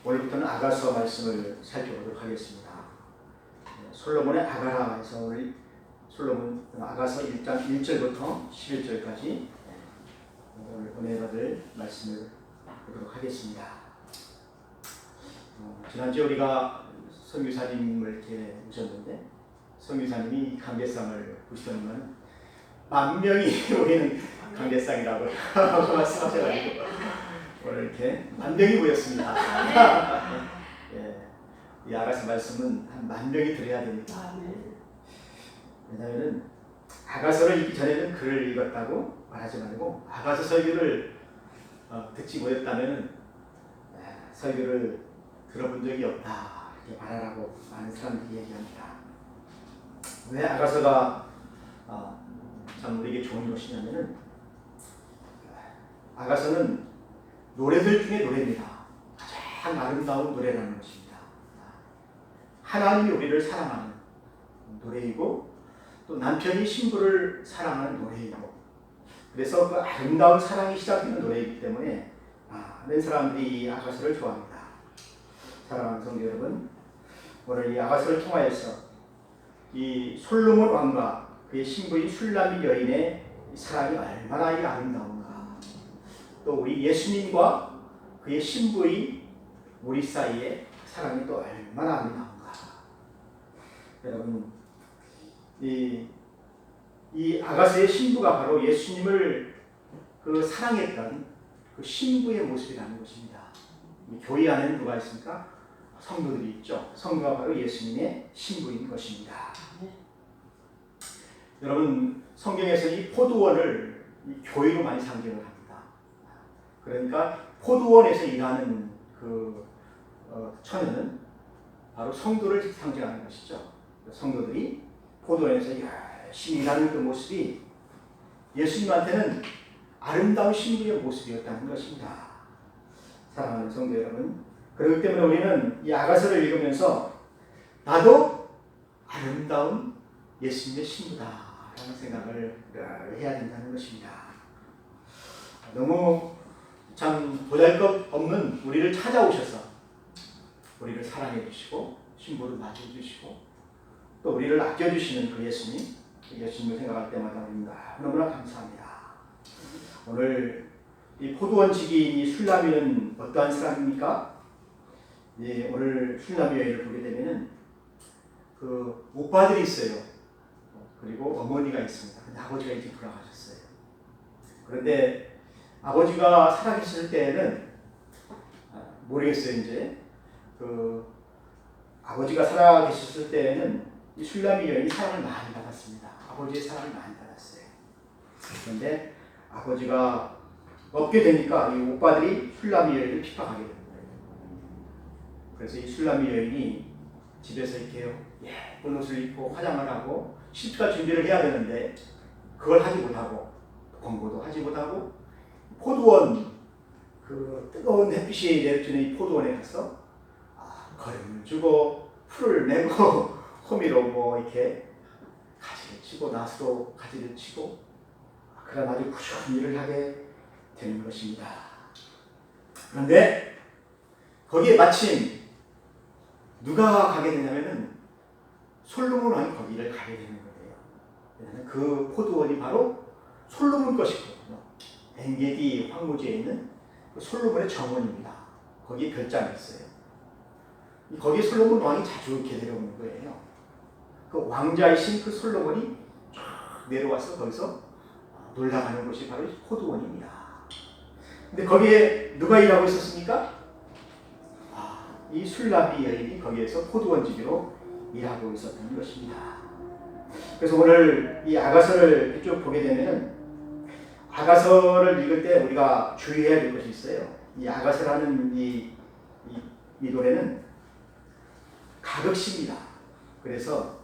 오늘부터는 아가서 말씀을 살펴보도록 하겠습니다. 솔로몬의 아가라에서 오늘 솔로몬 아가서 1장 1절부터 11절까지 오늘 은혜 받을 말씀을 보도록 하겠습니다. 지난주에 우리가 성유사님을 이렇게 모셨는데 성유사님이 강대상을 보시더니만 10,000명이 모이는 강대상이라고 말씀하셔가지고 오늘 이렇게 10,000명이 모였습니다. 예, 이 아가서 말씀은 한 10,000명이 들어야 됩니다. 왜냐하면 아가서를 읽기 전에는 글을 읽었다고 말하지 말고 아가서 설교를 듣지 못했다면 설교를 들어본 적이 없다 이렇게 말하라고 많은 사람들이 얘기합니다. 왜 아가서가 참 우리에게 좋은 것이냐면은 아가서는 노래들 중에 노래입니다. 가장 아름다운 노래라는 것입니다. 하나님이 우리를 사랑하는 노래이고 또 남편이 신부를 사랑하는 노래이고 그래서 그 아름다운 사랑이 시작되는 노래이기 때문에 많은 사람들이 이 아가서를 좋아합니다. 사랑하는 성도 여러분, 오늘 이 아가서를 통하여서 이 솔로몬 왕과 그의 신부인 슐라미 여인의 사랑이 얼마나 아름다운가, 또 우리 예수님과 그의 신부인 우리 사이의 사랑이 또 얼마나 아름다운가. 여러분, 이 아가서의 신부가 바로 예수님을 그 사랑했던 그 신부의 모습이라는 것입니다. 교회 안에는 누가 있습니까? 성도들이 있죠. 성도가 바로 예수님의 신부인 것입니다. 여러분, 성경에서 이 포도원을 이 교회로 많이 상징을 합니다. 그러니까 포도원에서 일하는 그 처녀는 바로 성도를 상징하는 것이죠. 성도들이 포도원에서 열심히 일하는 그 모습이 예수님한테는 아름다운 신부의 모습이었다는 것입니다. 사랑하는 성도 여러분, 그렇기 때문에 우리는 이 아가서를 읽으면서 나도 아름다운 예수님의 신부다라는 생각을 해야 된다는 것입니다. 너무 참 보잘것없는 우리를 찾아오셔서 우리를 사랑해 주시고 신부를 맞아주시고 또 우리를 아껴주시는 그 예수님을 생각할 때마다 우리가 너무나 감사합니다. 오늘 이 포도원 지기인 슐라미는 어떠한 사람입니까? 오늘 슐라미 여인을 보게 되면은 그 오빠들이 있어요. 그리고 어머니가 있습니다. 근데 아버지가 이제 돌아가셨어요. 그런데 아버지가 살아계실 때에는 모르겠어요. 이제 그 아버지가 살아계셨을 때에는 이 슐라미 여인이 사랑을 많이 받았습니다. 아버지의 사랑을 많이 받았어요. 그런데 아버지가 없게 되니까 이 오빠들이 슐라미 여인을 핍박하게 됩니다. 그래서 이 슐라미 여인이 집에서 이렇게 예쁜 옷을 입고 화장을 하고 식사 준비를 해야 되는데 그걸 하지 못하고 공부도 하지 못하고 포도원 그 뜨거운 햇빛이 내리쬐는 이 포도원에 가서 거름을 주고 풀을 내고 호미로 뭐 이렇게 가지를 치고 나스로 가지를 치고 그런 아주 꾸준한 일을 하게 되는 것입니다. 그런데 거기에 마침 누가 가게 되냐면은 솔로몬 왕이 거기를 가게 되는 거예요. 왜냐하면 그 포도원이 바로 솔로몬 것이거든요. 엔게디 황무지에 있는 그 솔로몬의 정원입니다. 거기에 별장이 있어요. 거기에 솔로몬 왕이 자주 이렇게 내려오는 거예요. 그 왕자이신 그 솔로몬이 쫙 내려와서 거기서 놀러가는 곳이 바로 포도원입니다. 근데 거기에 누가 일하고 있었습니까? 이 슐라미 여인이 거기에서 포도원 지기로 일하고 있었던 것입니다. 그래서 오늘 이 아가서를 쭉 보게 되면은 아가서를 읽을 때 우리가 주의해야 될 것이 있어요. 이 아가서라는 이 노래는 가극시입니다. 그래서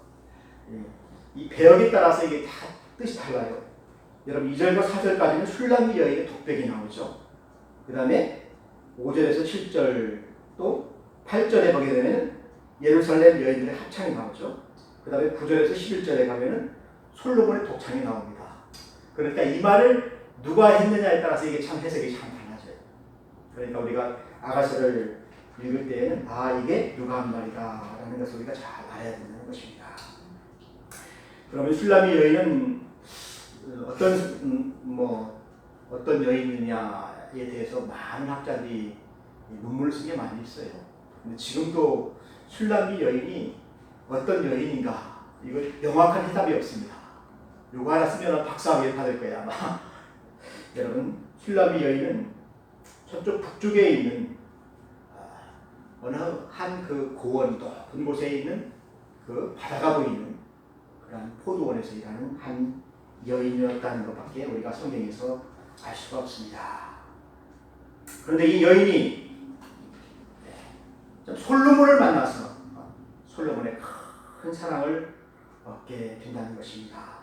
이 배역에 따라서 이게 다 뜻이 달라요. 여러분 2절과 4절까지는 슐라미 여인의 독백이 나오죠. 그 다음에 5절에서 7절 또 8절에 보게 되면 예루살렘 여인들의 합창이 나오죠. 그 다음에 9절에서 11절에 가면은 솔로몬의 독창이 나옵니다. 그러니까 이 말을 누가 했느냐에 따라서 이게 참 해석이 참 달라져요. 그러니까 우리가 아가서를 읽을 때에는 이게 누가 한 말이다 라는 것을 우리가 잘 알아야 된다는 것입니다. 그러면 슐라미 여인은 어떤 여인이냐에 대해서 많은 학자들이 논문을 쓴 게 많이 있어요. 근데 지금도 슐라미 여인이 어떤 여인인가 이거 명확한 해답이 없습니다. 요거 하나 쓰면 박사학위 받을 거예요 아마. 여러분 슐라미 여인은 저쪽 북쪽에 있는 어느 한 그 고원 높은 곳에 있는 그 바다가 보이는 그런 포도원에서 일하는 한 여인이었다는 것밖에 우리가 성경에서 알 수가 없습니다. 그런데 이 여인이 솔로몬을 만나서 솔로몬의 큰 사랑을 얻게 된다는 것입니다.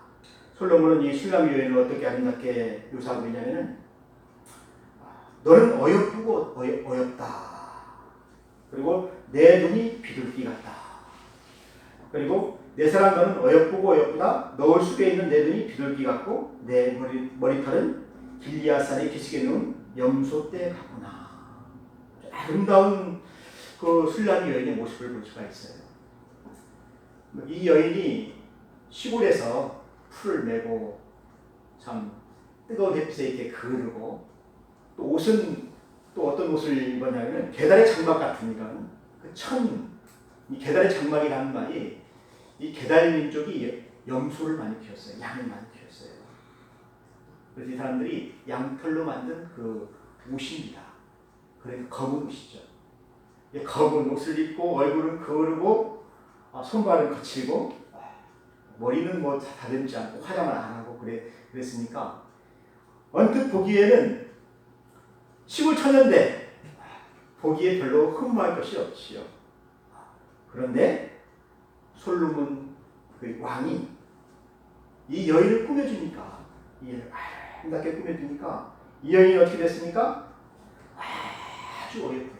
솔로몬은 이 슐라미 여인을 어떻게 아름답게 묘사하고 있냐면은 너는 어여쁘고 어엽다. 그리고 내 눈이 비둘기 같다. 그리고 내 사랑 너는 어여쁘고 어여쁘다. 너울 속에 있는 내 눈이 비둘기 같고 내 머리털은 길리앗산의 기슭에 누운 염소떼 같구나. 아름다운 그 슐라미 여인의 모습을 볼 수가 있어요. 이 여인이 시골에서 풀을 메고 참 뜨거운 햇빛에 이렇게 그르고 또 옷은 또 어떤 옷을 입었냐면 계달의 장막 같은 이런 이 계달의 장막이라는 말이 이 계달 민족이 염소를 많이 키웠어요. 양을 많이 키웠어요. 그래서 이 사람들이 양털로 만든 그 옷입니다. 그러니까 검은 옷이죠. 검은 옷을 입고 얼굴은 거르고 손발은 거칠고 머리는 뭐 다듬지 않고 화장을 안 하고 그랬으니까 언뜻 보기에는 시골 처녀인데 보기에 별로 흠모할 것이 없지요. 그런데 솔로몬 그 왕이 이 여인을 꾸며주니까 아름답게 꾸며주니까 이 여인이 어떻게 됐습니까? 아주 어렵고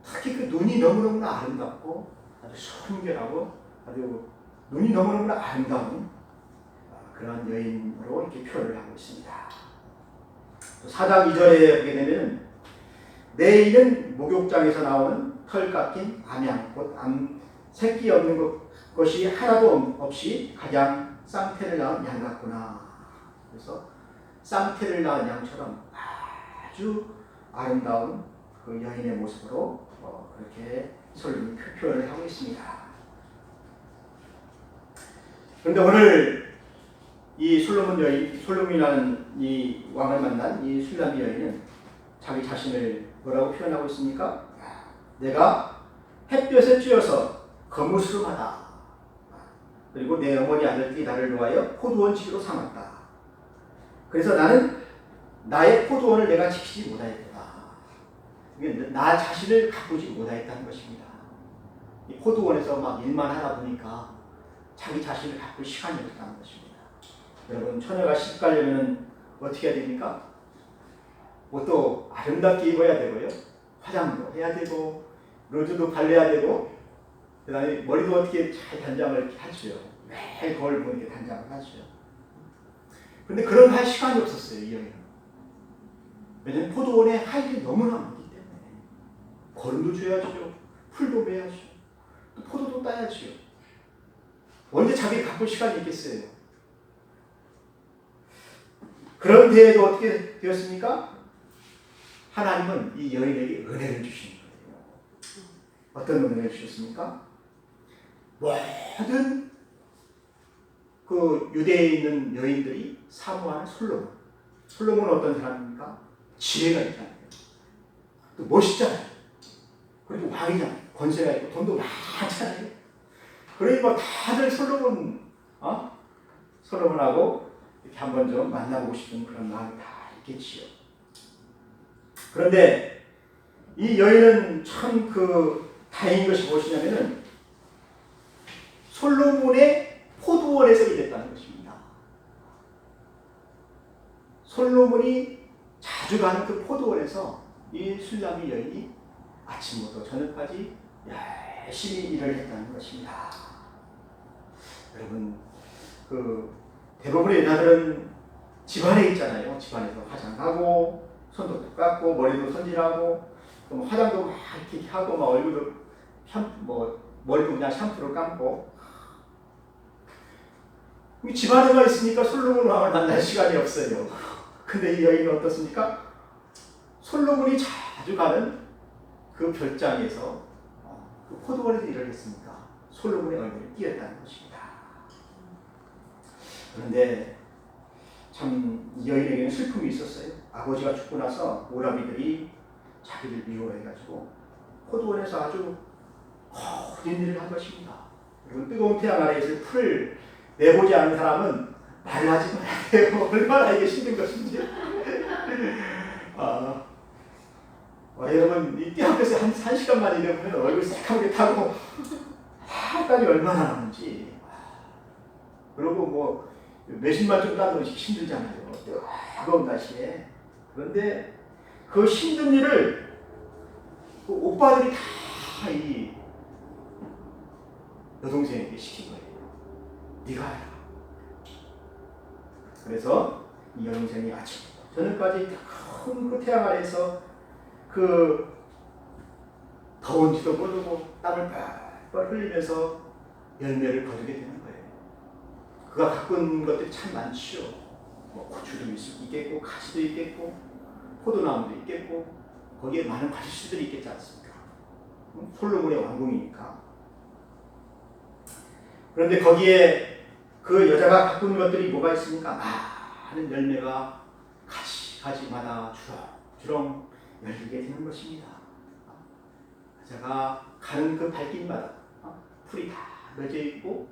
특히 그 눈이 너무너무나 아름답고 아주 순결하고 아주 눈이 너무너무나 아름다운 그런 여인으로 이렇게 표현을 하고 있습니다. 4장 2절에 보게 되면 내 이는 목욕장에서 나오는 털 깎인 암양 곧 새끼 없는 것이 하나도 없이 가장 쌍태를 낳은 양 같구나. 그래서 쌍태를 낳은 양처럼 아주 아름다운 그 여인의 모습으로 그렇게 솔로몬이 표현을 하고 있습니다. 그런데 오늘 이 솔로몬이라는 이 왕을 만난 이 슐라미 여인은 자기 자신을 뭐라고 표현하고 있습니까? 내가 햇볕에 쬐어서 거무스름하다. 그리고 내 어머니 아들들이 나를 놓아여 포도원 지기로 삼았다. 그래서 나는 나의 포도원을 내가 지키지 못하였다. 나 자신을 가꾸지 못하였다는 것입니다. 이 포도원에서 막 일만 하다 보니까 자기 자신을 가꿀 시간이 없다는 것입니다. 여러분 처녀가 시집 가려면 어떻게 해야 됩니까? 옷도 아름답게 입어야 되고요. 화장도 해야 되고 로즈도 발라야 되고 그 다음에 머리도 어떻게 잘 단장을 하죠. 매일 거울 보는 게 단장을 하죠. 근데 그런 할 시간이 없었어요. 이 여인은. 왜냐하면 포도원에 할 일이 너무나 많기 때문에 거름도 줘야죠. 풀도 매야죠. 또 포도도 따야죠. 언제 자기 가꿀 시간이 있겠어요. 그런 데에도 어떻게 되었습니까? 하나님은 이 여인에게 은혜를 주신 거예요. 어떤 은혜를 주셨습니까? 모든 그 유대에 있는 여인들이 사모하는 솔로몬. 솔로몬은 어떤 사람입니까? 지혜가 있잖아요. 또 멋있잖아요. 그리고 왕이잖아요. 권세가 있고 돈도 많잖아요. 그러니까 다들 솔로몬하고 이렇게 한번 좀 만나보고 싶은 그런 마음이 다 있겠지요. 그런데 이 여인은 참 그 다행인 것이 무엇이냐면은 솔로몬의 포도원에서 일했다는 것입니다. 솔로몬이 자주 가는 그 포도원에서 이 슐라미 여인이 아침부터 저녁까지 열심히 일을 했다는 것입니다. 여러분, 그 대부분의 여자들은 집안에 있잖아요. 집안에서 화장하고 손도 깎고 머리도 손질하고 또 화장도 막 이렇게 하고 막 얼굴도 머리도 그냥 샴푸로 감고 집안에만 있으니까 솔로몬 왕을 만날 시간이 없어요. 근데 이 여인은 어떻습니까? 솔로몬이 자주 가는 그 별장에서 그 포도원에서 일을 했으니까 솔로몬의 얼굴이 띄었다는 것입니다. 그런데 참 이 여인에게는 슬픔이 있었어요. 아버지가 죽고 나서 오라비들이 자기를 미워해가지고 포도원에서 아주 거진 일을 한 것입니다. 그리고 뜨거운 태양 아래에서 풀을 내보지 않은 사람은 말을 하지 말아야 돼요. 얼마나 이게 힘든 것인지. 여러분 이 뛰어가서 한 시간만 일해보면 얼굴 새카맣게 타고 땀이 얼마나 나는지. 그리고 뭐 몇십만 좀 따는 것이 힘들잖아요. 뜨거운 날씨에. 그런데 그 힘든 일을 그 오빠들이 다 이 여동생에게 시킨 거예요. 네가 해라. 그래서 이 여동생이 아침부터 저녁까지 큰 그 태양 아래에서 그 더운지도 모르고 땀을 뻘뻘 흘리면서 열매를 거두게 되는 거예요. 그가 갖고 있는 것들이 참 많지요. 뭐 고추도 있겠고 가지도 있겠고 포도나무도 있겠고 거기에 많은 가지수들이 있겠지 않습니까? 솔로몬의 왕궁이니까. 그런데 거기에 그 여자가 갖고 있는 것들이 뭐가 있습니까? 많은 열매가 가지마다 주렁주렁 열리게 되는 것입니다. 여자가 가는 그 발길마다 풀이 다 맺어 있고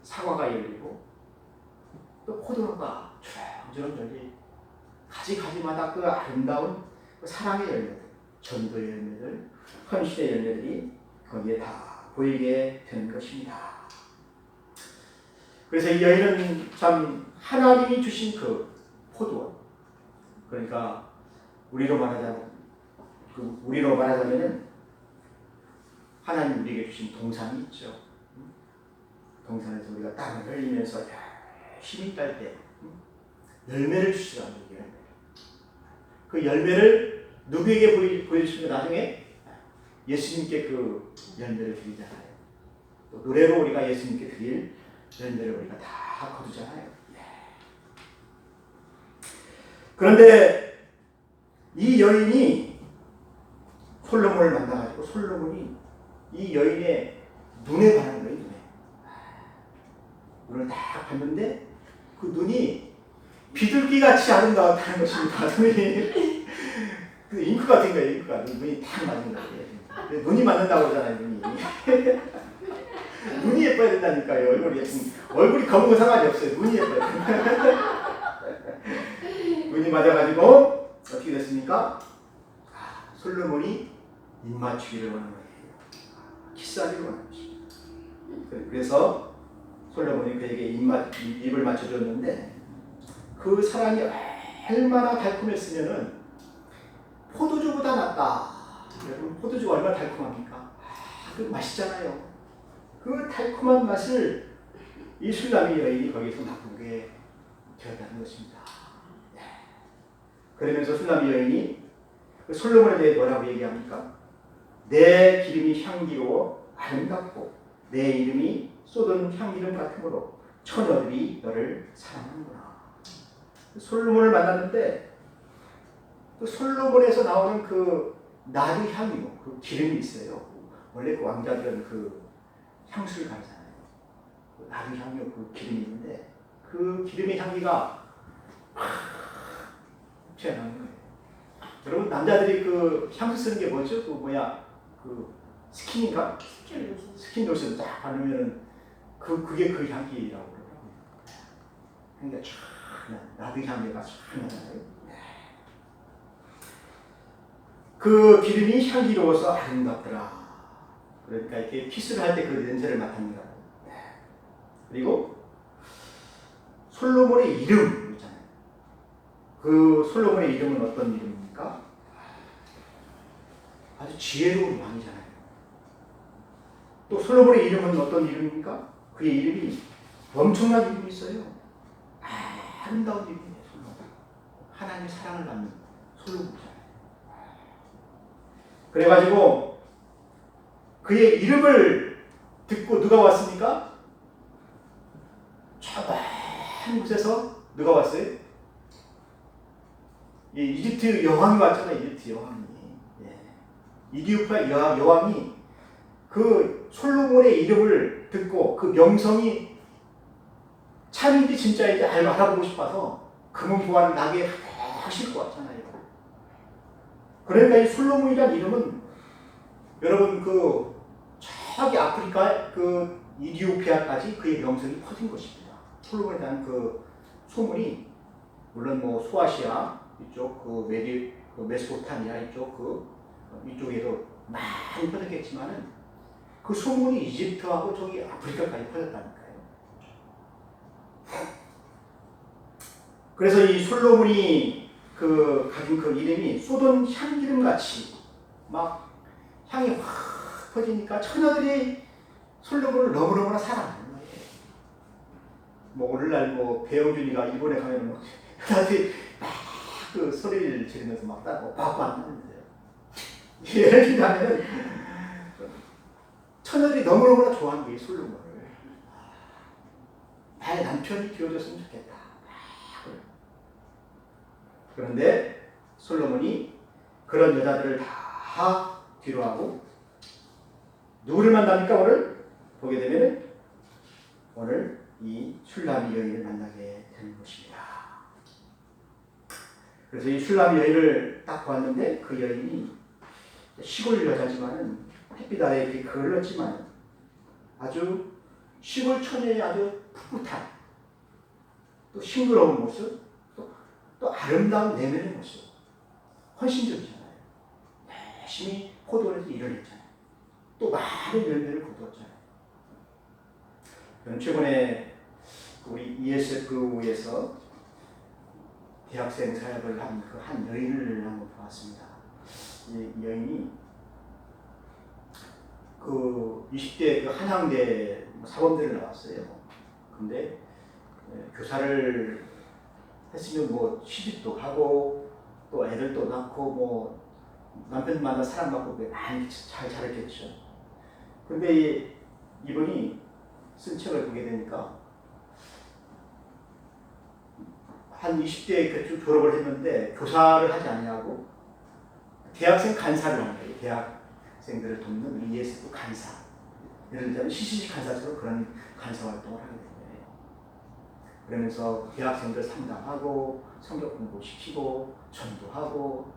사과가 열리고 또 포도나무가 주렁주렁 열리 가지마다 그 아름다운 그 사랑의 열매들, 전도의 열매들, 헌신의 열매들이 거기에 다 보이게 되는 것입니다. 그래서 이 여인은 참 하나님이 주신 그 포도원, 그러니까 우리로 말하자면은 하나님 우리에게 주신 동산이 있죠. 동산에서 우리가 땀을 흘리면서 열심히 딸 때 열매를 주시더라고요. 그 열매를 누구에게 보여주시면 나중에 예수님께 그 열매를 드리잖아요. 또 노래로 우리가 예수님께 드릴 열매를 우리가 다 거두잖아요. 그런데 이 여인이 솔로몬을 만나가지고 솔로몬이 이 여인의 눈에 반한 거예요. 눈을 딱 봤는데 그 눈이 비둘기같이 아름다웠다는 것입니다. 눈이 그 잉크 같은 거예요. 잉크가 눈이 딱 맞은 거예요. 눈이 맞는다고 그러잖아요. 눈이 예뻐야 된다니까요. 얼굴이 검은 건 상관이 없어요. 눈이 예뻐요. 눈이 맞아가지고 어떻게 됐습니까? 솔로몬이 입맞추기를 원하는 거예요. 키스하기를 원하는 것입니다. 그래서 솔로몬이 그에게 입을 맞춰줬는데 그 사랑이 얼마나 달콤했으면은 포도주보다 낫다. 여러분 포도주가 얼마나 달콤합니까? 그 맛있잖아요. 그 달콤한 맛을 이 술람이 여인이 거기서 맛보게 되었다는 것입니다. 그러면서 술람이 여인이 그 솔로몬에 대해 뭐라고 얘기합니까? 내 기름이 향기로워 아름답고 내 이름이 쏟은 향기름 같으므로 처녀들이 너를 사랑하는구나. 솔로몬을 만났는데 그 솔로몬에서 나오는 그 나드 향유, 그 기름이 있어요. 원래 그 왕자들은 그 향수를 가르잖아요. 그 나드 향유 그 기름이 있는데 그 기름의 향기가 튀어나오는 거예요. 여러분 남자들이 그 향수 쓰는 게 뭐죠? 그 스킨인가? 스킨 로션 딱 바르면은 그게 그 향기라고 그러더라고요. 향기가 쫙 나드 향기가 쫙 나잖아요. 그 기름이 향기로워서 아름답더라. 그러니까 이렇게 키스를 할 때 그 냄새를 맡는 거예요. 그리고 솔로몬의 이름 있잖아요. 그 솔로몬의 이름은 어떤 이름입니까? 아주 지혜로운 왕이잖아요. 또 솔로몬의 이름은 어떤 이름입니까? 그의 이름이 엄청난 이름이 있어요. 아름다운 이름이에요. 솔로몬. 하나님의 사랑을 받는 솔로몬이잖아요. 그래가지고 그의 이름을 듣고 누가 왔습니까? 저 먼 곳에서 누가 왔어요? 이집트 여왕이 왔잖아요. 이집트 여왕이. 이디오피아 여왕이 그 솔로몬의 이름을 듣고 그 명성이 참인지 진짜인지 알아보고 싶어서 금은 보화를 나게 싣고 왔잖아요. 그러니까 이 솔로몬이라는 이름은 여러분 저기 아프리카 이디오피아까지 그의 명성이 퍼진 것입니다. 솔로몬에 대한 소문이 물론 소아시아 이쪽 메소포타미아 이쪽에도 많이 퍼졌겠지만은 그 소문이 이집트하고 저기 아프리카까지 퍼졌다니까요. 그래서 이 솔로몬이 가진 이름이 쏟은 향기름 같이 막 향이 확 퍼지니까 처녀들이 솔로몬을 너무너무나 사랑하는 거예요. 오늘날 배영준이가 일본에 가면 다들 막 소리를 지르면서 막 빠꾸 안 하는데요. 예를 들자면 처녀들이 너무너무나 좋아하는 거예요, 솔로몬을. 나의 남편이 되어줬으면 좋겠다. 그런데 솔로몬이 그런 여자들을 다 뒤로하고 누구를 만납니까? 오늘 보게 되면 오늘 이 슐라미 여인을 만나게 되는 것입니다. 그래서 이 슐라미 여인을 딱 보았는데 그 여인이 시골 여자지만은 햇빛 아래에 이렇게 걸렀지만 아주 시골 처녀의 아주 풋풋한 또 싱그러운 모습 또 아름다운 내면의 모습 헌신적이잖아요. 열심히 포도원에서 일을 했잖아요. 또 많은 열매를 거두었잖아요. 최근에 우리 ESF에서 대학생 사역을 한 한 여인을 한번 보았습니다. 이 여인이 20대 한양대 사범대를 나왔어요. 근데 교사를 했으면 시집도 가고 또 애들도 낳고 남편 만나 사랑받고 많이 잘 자랐겠죠. 근데 이분이 쓴 책을 보게 되니까 한 20대에 졸업을 했는데 교사를 하지 않냐고 대학생 간사를 하는 거예요. 대학생들을 돕는 ESF 간사. 예를 들자면 CCC 간사처럼 그런 간사 활동을 하게 된 거예요. 그러면서 대학생들 상담하고 성경 공부시키고 전도하고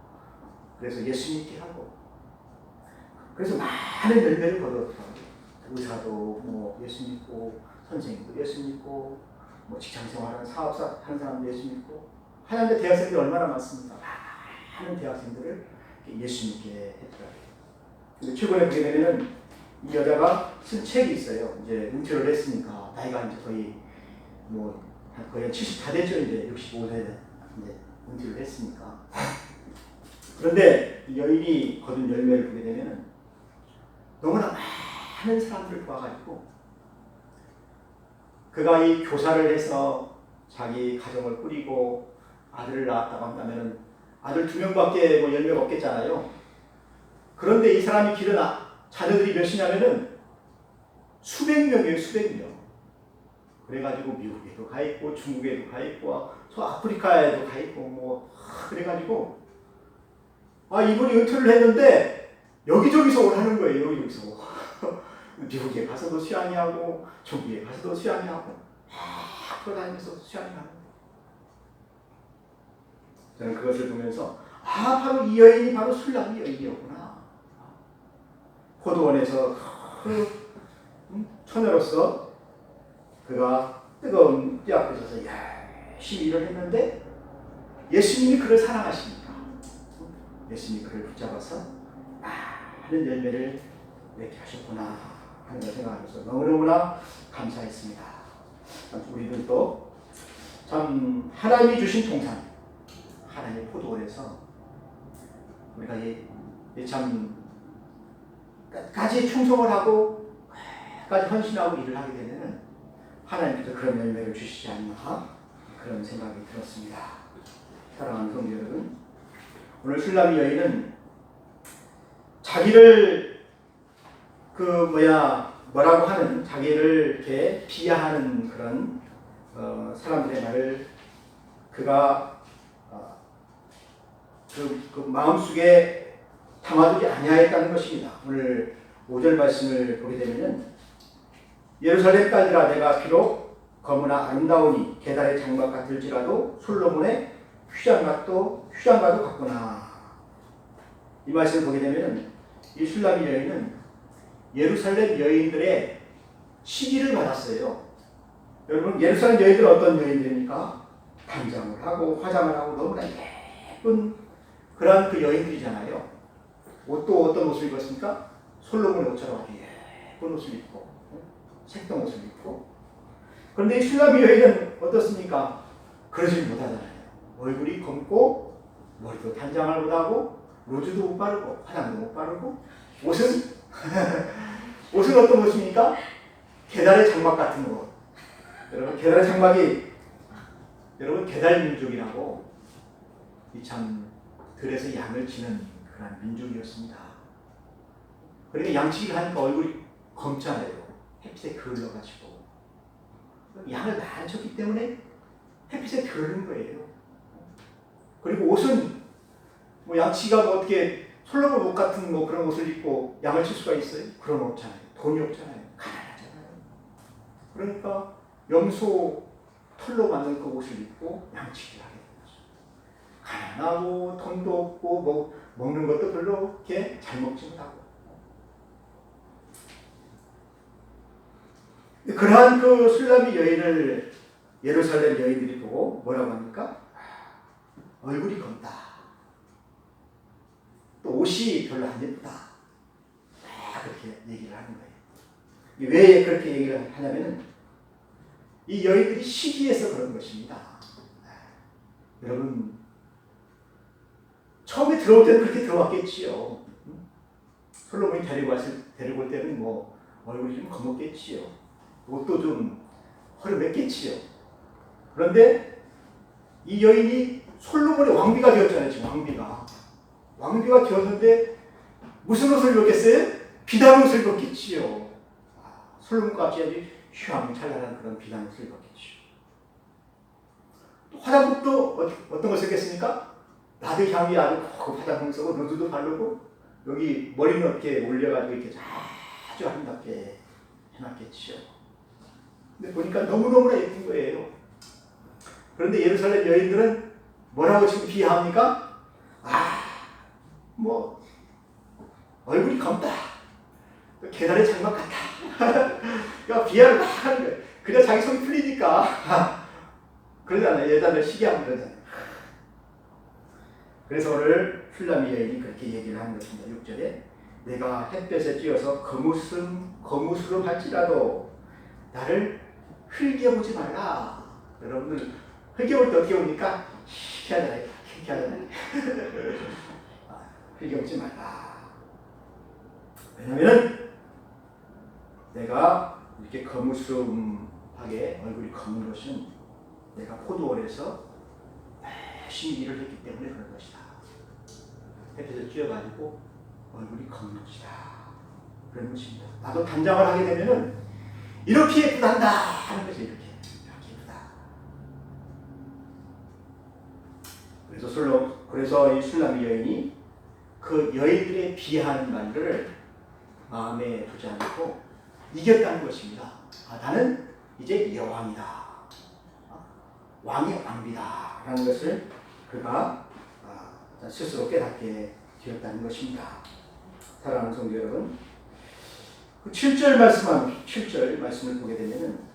그래서 예수 믿게 하고 그래서 많은 열매를 거두었더라고요. 의사도 예수 믿고 선생님도 예수 믿고 직장생활하는 사업사 하는 사람도 예수 믿고 하얀데 대학생들이 얼마나 많습니까? 많은 대학생들을 예수 믿게 했더라고요. 최근에 보게 되면은 이 여자가 쓴 책이 있어요. 이제 은퇴를 했으니까 나이가 이제 거의 거의 70 다 됐죠. 이제 65세 이제 은퇴를 했으니까. 그런데 이 여인이 거둔 열매를 보게 되면은 너무나 많은 사람들을 도와가지고 그가 이 교사를 해서 자기 가정을 꾸리고 아들을 낳았다고 한다면 아들 2명밖에 열매가 없겠잖아요. 그런데 이 사람이 기른 자녀들이 몇이냐면은 수백 명이에요. 수백 명. 그래가지고 미국에도 가 있고 중국에도 가 있고 아프리카에도 가 있고 그래가지고 이분이 은퇴를 했는데 여기저기서 오라는 거예요. 여기저기서. 미국에 가서도 수양이 하고 중국에 가서도 수양이 하고 돌아다니면서 수양이 하는 거예요. 저는 그것을 보면서 바로 이 여인이 바로 슐라미 여인이었구나. 포도원에서 처녀로서 그가 뜨거운 뼈 앞에 서서 열심히 일을 했는데 예수님이 그를 사랑하시니까 예수님이 그를 붙잡아서 많은 열매를 맺게 하셨구나 하는 걸 생각하면서 너무너무나 감사했습니다. 우리들도 참 하나님이 주신 통상 하나님의 포도원에서 우리가 참 끝까지 충성을 하고 끝까지 헌신하고 일을 하게 되면 하나님께서 그런 열매를 주시지 않나 그런 생각이 들었습니다. 사랑하는 성도 여러분, 오늘 술람이 여인은 자기를 뭐라고 하는, 자기를 이렇게 비하하는 그런 사람들의 말을 그가 그 마음속에 담아두지 아니하였다는 것입니다. 오늘 5절 말씀을 보게 되면은 예루살렘 딸들아 내가 비록 검으나 아름다우니 계달의 장막 같을지라도 솔로몬의 휘장과도 같구나. 이 말씀을 보게 되면은 이 술람이 여인은 예루살렘 여인들의 시기를 받았어요. 여러분, 예루살렘 여인들은 어떤 여인들입니까? 단장을 하고 화장을 하고 너무나 예쁜 그런 그 여인들이잖아요. 옷도 어떤 옷을 입었습니까? 솔로몬의 옷처럼 예쁜 옷을 입고 색동 옷을 입고. 그런데 이 술람이 여인은 어떻습니까? 그러지 못하잖아요. 얼굴이 검고 머리도 단장을 못하고 로즈도 못 바르고 화장도 못 바르고 옷은 어떤 옷입니까? 계달의 장막 같은 옷. 여러분, 계달의 장막이 계달 민족이라고 이 참 들에서 양을 치는 그런 민족이었습니다. 그러니까 양치기 하니까 얼굴이 검잖아요. 햇빛에 그을러가지고 양을 많이 쳤기 때문에 햇빛에 그을는 거예요. 그리고 옷은 양치기가 어떻게 솔로몬 옷 같은 그런 옷을 입고 양을 칠 수가 있어요? 그런 거 없잖아요. 돈이 없잖아요. 가난하잖아요. 그러니까 염소 털로 만든 그 옷을 입고 양치기를 하게 되는 거죠. 가난하고 돈도 없고 먹는 것도 별로 이렇게 잘 먹지 못하고. 그러한 그 술람이 여인을 예루살렘 여인들이 보고 뭐라고 합니까? 얼굴이 검다. 또 옷이 별로 안 예쁘다. 그렇게 얘기를 하는 거예요. 왜 그렇게 얘기를 하냐면은 이 여인들이 시기해서 그런 것입니다. 여러분, 처음에 들어올 때는 그렇게 들어왔겠지요. 솔로몬이 데리고 올 때는 얼굴이 좀 검었겠지요. 옷도 좀 허름했겠지요. 그런데 이 여인이 솔로몬의 왕비가 되었잖아요. 지금 왕비가 되었는데 무슨 옷을 입었겠어요? 비단 옷을 입었겠지요. 솔로몬같이 아주 휘황찬란한 그런 비단 옷을 입었겠지요. 또 화장품도 어떤 것을 썼겠습니까? 나드 향이 아주 고급 화장품 쓰고 로즈도 바르고 여기 머리는 이렇게 올려가지고 이렇게 아주 아름답게 해놨겠지요. 근데 보니까 너무너무나 예쁜 거예요. 그런데 예루살렘 여인들은 뭐라고 지금 비하합니까? 얼굴이 검다. 계달의 장막 같다. 그러니까 비하를 막 하는 거예요. 그냥 자기 속이 풀리니까. 그러잖아요. 여자들 시기하면 그러잖아요. 그래서 오늘 술람이 여인이 그렇게 얘기를 하는 것입니다. 6절에 내가 햇볕에 쬐어서 거무스름 할지라도 나를 흘겨보지 말라. 여러분들 흘겨볼 때 어떻게 봅니까? 희귀하잖아요. 흘겨보지 말라. 왜냐면은 내가 이렇게 거무스름하게 얼굴이 검은 것은 내가 포도원에서 열심히 일을 했기 때문에 그런 것이다. 햇볕에 쬐어가지고 얼굴이 검은 것이다. 그런 것입니다. 나도 단장을 하게 되면은 이렇게 예쁘단다 하는 거죠. 이렇게 예쁘다. 그래서 이 술람이 여인이 그 여인들의 비하하는 말들을 마음에 두지 않고 이겼다는 것입니다. 나는 이제 여왕이다. 왕의 왕비다. 라는 것을 그가 스스로 깨닫게 되었다는 것입니다. 사랑하는 성도 여러분, 그 7절 말씀을 보게 되면은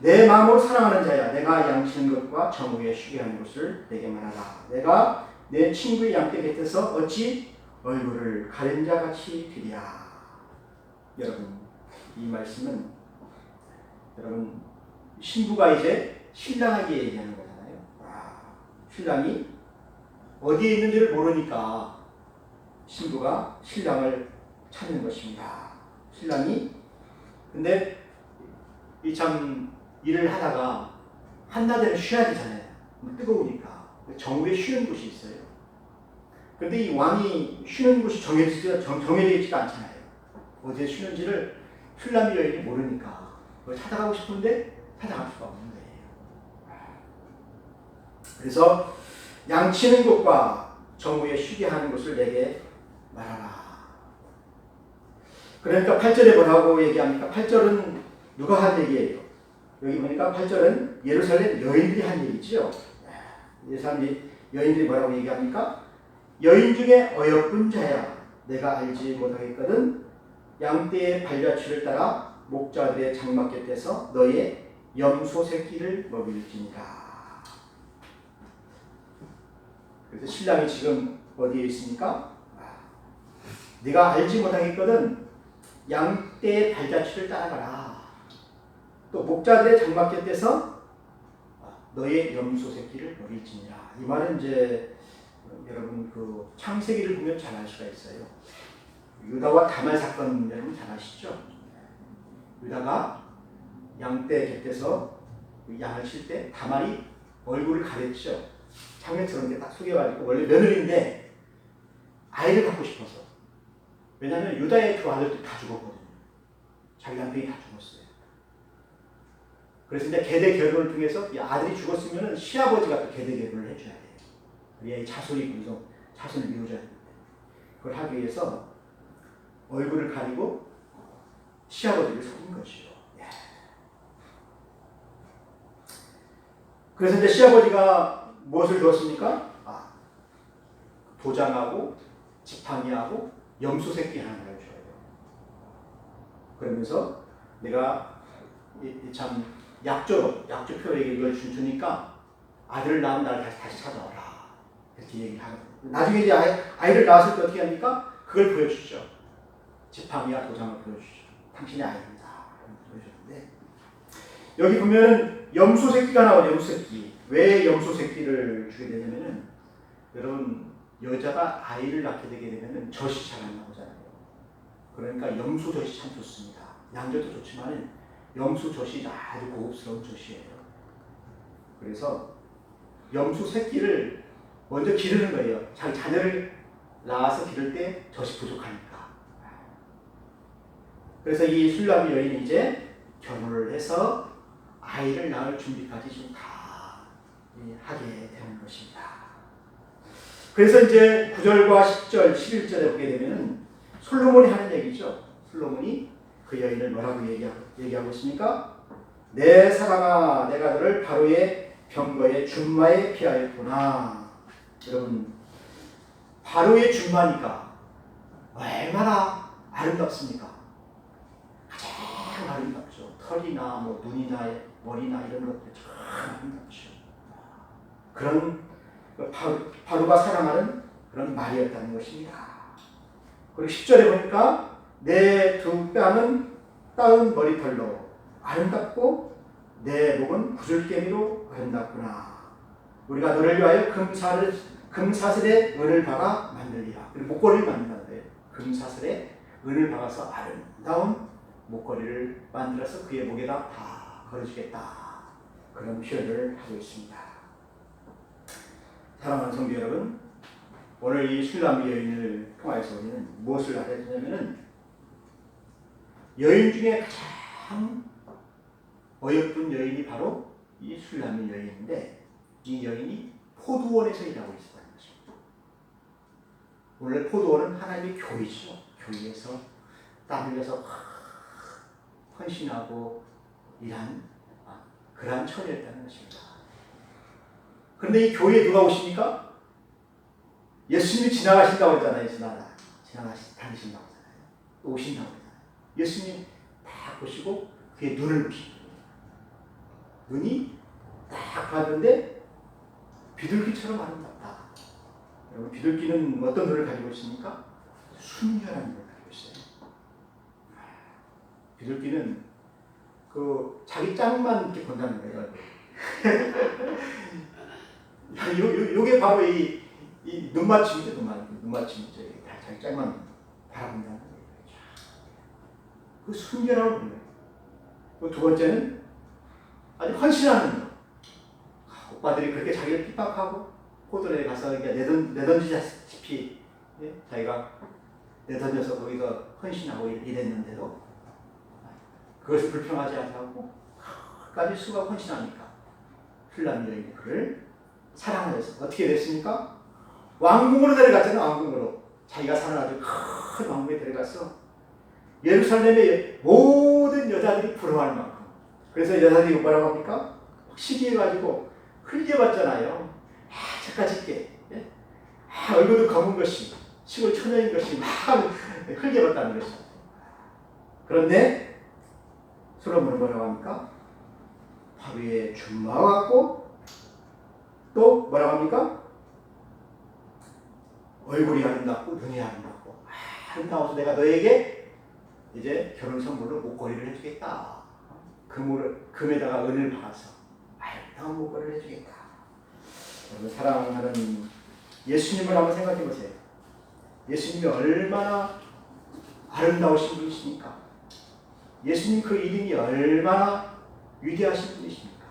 내 마음으로 사랑하는 자야 내가 양치는 것과 정오에 쉬게 하는 것을 내게 말하라. 내가 내 친구의 양떼 곁에서 어찌 얼굴을 가린 자같이 되랴. 여러분, 이 말씀은 여러분 신부가 이제 신랑에게 얘기하는 거잖아요. 신랑이 어디에 있는지를 모르니까 신부가 신랑을 찾는 것입니다. 신랑이 근데 이 참 일을 하다가 한낮에는 쉬어야 되잖아요. 뜨거우니까 정오에 쉬는 곳이 있어요. 근데 이 왕이 쉬는 곳이 정해져 있지가 않잖아요. 어디에 쉬는지를 슐라미 여인이 모르니까 그걸 찾아가고 싶은데 찾아갈 수가 없는 거예요. 그래서 양치는 곳과 정오에 쉬게 하는 곳을 내게 말하라. 그러니까 8절에 뭐라고 얘기합니까? 8절은 누가 한 얘기예요? 여기 보니까 8절은 예루살렘 여인들이 한 얘기죠. 예루살렘 여인들이 뭐라고 얘기합니까? 여인 중에 어여쁜 자야, 내가 알지 못하겠거든. 양떼의 발자취를 따라 목자들의 장막 곁에서 너의 염소 새끼를 먹일지니라. 그래서 신랑이 지금 어디에 있습니까? 네가 알지 못하겠거든. 양떼의 발자취를 따라가라. 또 목자들의 장막 곁에서 너의 염소 새끼를 먹일지니라. 이 말은 이제 여러분 그 창세기를 보면 잘 알 수가 있어요. 유다와 다말 사건 여러분 잘 아시죠? 유다가 양떼 곁에서 양을 칠 때 다말이 얼굴을 가렸죠. 장면처럼 이렇게 딱 숙여가지고 원래 며느리인데 아이를 갖고 싶어서. 왜냐하면 유다의 두 아들들이 다 죽었거든요. 자기 남편이 다 죽었어요. 그래서 이제 계대 결혼을 통해서 이 아들이 죽었으면 시아버지가 또 계대 결혼을 해줘야 돼요. 그래야 자손이 분성, 자손을 이루어져야 됩니다. 그걸 하기 위해서 얼굴을 가리고 시아버지를 속인 것이죠. 그래서 이제 시아버지가 무엇을 주었습니까? 도장하고 지팡이하고 염소 새끼 하나를 줘요. 그러면서 내가 참 약조표에게 이걸 주니까 아들을 낳으면 나를 다시 찾아오라. 이렇게 얘기를 하거든요. 나중에 이제 아이를 낳았을 때 어떻게 합니까? 그걸 보여주죠. 지팡이와 도장을 보여주죠. 당신의 아이입니다. 보여주는데 여기 보면은 염소 새끼가 나와요. 염소 새끼. 왜 염소 새끼를 주게 되냐면은 여러분 여자가 아이를 낳게 되게 되면은 젖이 잘 안 나오잖아요. 그러니까 염소 젖이 참 좋습니다. 양젖도 좋지만 염소 젖이 아주 고급스러운 젖이에요. 그래서 염소 새끼를 먼저 기르는 거예요. 자기 자녀를 낳아서 기를 때 젖이 부족하니까. 그래서 이 술람이 여인이 이제 결혼을 해서 아이를 낳을 준비까지 좀 다 하게 되는 것입니다. 그래서 이제 9절과 10절, 11절에 보게 되면은 솔로몬이 하는 얘기죠. 솔로몬이 그 여인을 뭐라고 얘기하고 있습니까? 내 사랑아, 내가 너를 바로의 병거의 준마에 피하였구나. 여러분, 바로의 준마니까 얼마나 아름답습니까? 가장 아름답죠. 털이나 뭐 눈이나 머리나 이런 것들 참 아름답죠. 그런 바로가 사랑하는 그런 말이었다는 것입니다. 그리고 10절에 보니까 내 두 뺨은 따은 머리털로 아름답고 내 목은 구슬개미로 아름답구나. 우리가 너를 위하여 금사슬에 은을 박아 만들리라. 그리고 목걸이를 만든다는데 금사슬에 은을 박아서 아름다운 목걸이를 만들어서 그의 목에다 다 걸어주겠다. 그런 표현을 하고 있습니다. 사랑하는 성도 여러분, 오늘 이 술람미 여인을 통해서 우리는 무엇을 알아주냐면은 여인 중에 가장 어여쁜 여인이 바로 이 술람미 여인인데 이 여인이 포도원에서 일하고 있었다는 것입니다. 원래 포도원은 하나님의 교회죠. 교회에서 땀 흘려서 헌신하고 일한 그러한 처리였다는 것입니다. 그런데 이 교회에 누가 오십니까? 예수님이 지나가신다고 했잖아요. 다니신다고 하잖아요. 또 오신다고 하잖아요. 예수님 딱 보시고 그의 눈을 보시고 눈이 딱 봤는데 비둘기처럼 아름답다. 여러분 비둘기는 어떤 눈을 가지고 있습니까? 순결한 눈을 가지고 있어요. 비둘기는 그 자기 짝만 이렇게 본다는 거예요. 요게 바로 이 눈맞춤이죠. 눈맞춤이죠. 자기 짝만 바라본다는 거예요. 그 순결함을 보는 거예요. 두 번째는 아주 헌신하는 거. 오빠들이 그렇게 자기를 핍박하고 포도원에 가서 내던지다시피 자기가 내던져서 거기서 헌신하고 이랬는데도 그것을 불평하지 않고 끝까지 수고하고 헌신하니까 훌람 여인이 그를 사랑하여서 어떻게 됐습니까? 왕궁으로 데려갔잖아요. 왕궁으로. 자기가 사는 아주 큰 왕궁에 데려가서 예루살렘의 모든 여자들이 부러워할 만큼. 그래서 여자들이 뭐라고 합니까? 시기해가지고 흘려봤잖아요. 착가짓게. 얼굴도 검은 것이 시골 처녀인 것이 막 흘려봤다는 것이. 그런데 솔로몬은 뭐라고 합니까? 하루에 준마와 같고 또 뭐라고 합니까? 얼굴이 아름답고 눈이 아름답고 아름다워서 내가 너에게 이제 결혼 선물로 목걸이를 해주겠다. 금에다가 은을 박아서 아름다운 목걸이를 해주겠다. 여러분 사랑하는 예수님을 한번 생각해 보세요. 예수님이 얼마나 아름다우신 분이십니까? 예수님 그 이름이 얼마나 위대하신 분이십니까?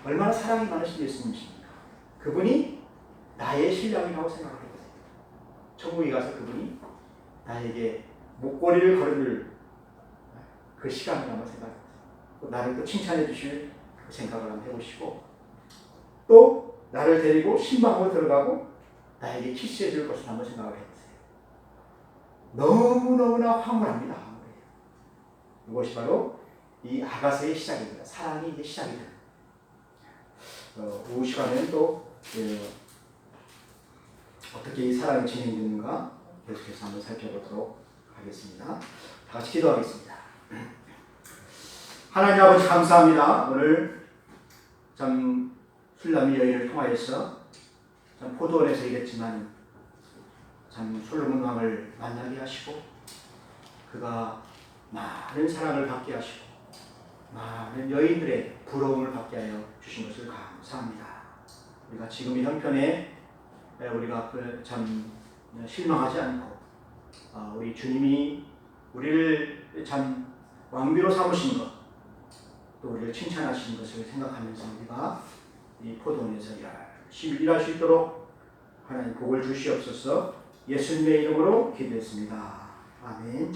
얼마나 사랑이 많으신 예수님이십니까? 그분이 나의 신랑이라고 생각해 보세요. 천국에 가서 그분이 나에게 목걸이를 걸어줄 그 시간을 한번 생각해 보세요. 나를 또 칭찬해 주실 그 생각을 한번 해보시고 또 나를 데리고 신방으로 들어가고 나에게 키스해 줄 것을 한번 생각을 해보세요. 너무너무나 황홀합니다. 황홀해요. 이것이 바로 이 아가서의 시작입니다. 사랑이 이제 시작이 됩니다. 오후 시간에는 또 어떻게 이 사랑이 진행되는가 계속해서 한번 살펴보도록 하겠습니다. 다 같이 기도하겠습니다. 하나님 아버지 감사합니다. 오늘 참 훌람의 여인을 통하여서 참 포도원에서 일했지만 참 솔로몬 왕을 만나게 하시고 그가 많은 사랑을 받게 하시고 많은 여인들의 부러움을 받게 하여 주신 것을 감사합니다. 우리가 지금 이 형편에 우리가 참 실망하지 않고 우리 주님이 우리를 참 왕비로 삼으신 것 또 우리를 칭찬하신 것을 생각하면서 우리가 이 포도원에서 열심히 일할 수 있도록 하나님 복을 주시옵소서. 예수님의 이름으로 기도했습니다. 아멘.